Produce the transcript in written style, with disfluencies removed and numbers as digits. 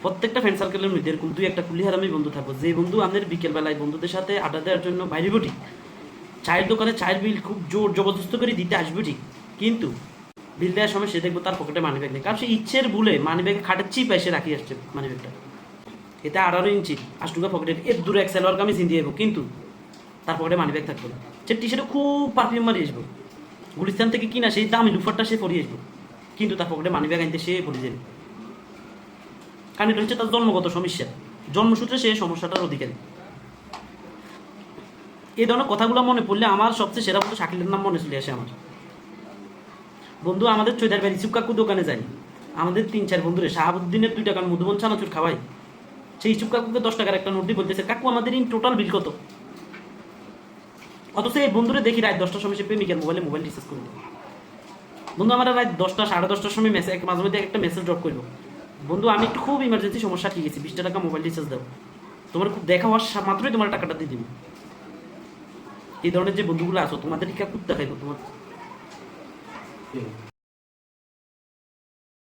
প্রত্যেকটা ফ্রেন্ড সার্কেলের মধ্যে এরকম দুই একটা কুলি হারামি বন্ধু থাকবো, যে বন্ধু আমাদের বিকেলবেলায় বন্ধুদের সাথে আড্ডা দেওয়ার জন্য বাইরে ঠিক, চায়ের দোকানে চায়ের বিল খুব জোর জবরদস্ত করে দিতে আসবে ঠিক, কিন্তু বিল দেওয়ার সময় সে দেখবো তার পকেটে মানি ব্যাগ নেই, কারণ সে ইচ্ছের ভুলে মানি ব্যাগে খাটের চিপ এসে রাখি আসছে মানি ব্যাগটা। এতে 18 ইঞ্চি 8 টাকা পকেটের এর দূরে এক সালোয়ার কামিজ দিয়ে যাবো, কিন্তু তার পকেটে মানি ব্যাগ থাকবে না। সে টি শার্টে খুব পারফিউম মারি আসবো, গুলিস্তান থেকে কিনা সেই দামি লুফারটা সে পরিয়ে আসবো, কিন্তু তার পকেটে মানি ব্যাগ আনতে সে পড়ে যাবে। কারণ এটা হচ্ছে তার জন্মগত সমস্যা, জন্মসূত্রে সে সমস্যাটার অধিকারী। এই ধরনের কথাগুলো মনে পড়লে আমার সবচেয়ে সেরা বন্ধু শাকিলের নাম মনে চলে আসে আমার। বন্ধু আমাদের চৈদার বাড়ি ইসুক কাকু দোকানে যাই, আমাদের 3-4 বন্ধুরে শাহাবুদ্দিনের 2 টাকার মধুবন চানাচুর খাওয়াই, সেই ইসুক কাকুকে 10 টাকার একটা নোট দিয়ে বলতেছে, কাকু আমাদের ইন টোটাল বিল কত? অথচ এই বন্ধুরে দেখি রাত 10টার সময় সে প্রেমিকের মোবাইল রিচার্জ করে দেয়। বন্ধু আমরা রাত 10টা 10:30টার সময় মাঝে মধ্যে একটা মেসেজ ড্রপ করবো, বন্ধু আমি একটু খুব ইমার্জেন্সি সমস্যা ঠিক গেছি, 20 টাকা মোবাইল রিচার্জ দাও, তোমার খুব দেখা হওয়ার মাত্রই তোমার টাকাটা দিয়ে দিবি। এই ধরনের যে বন্ধুগুলো আছো তোমাদের টিকা খুব দেখাইবো তোমার।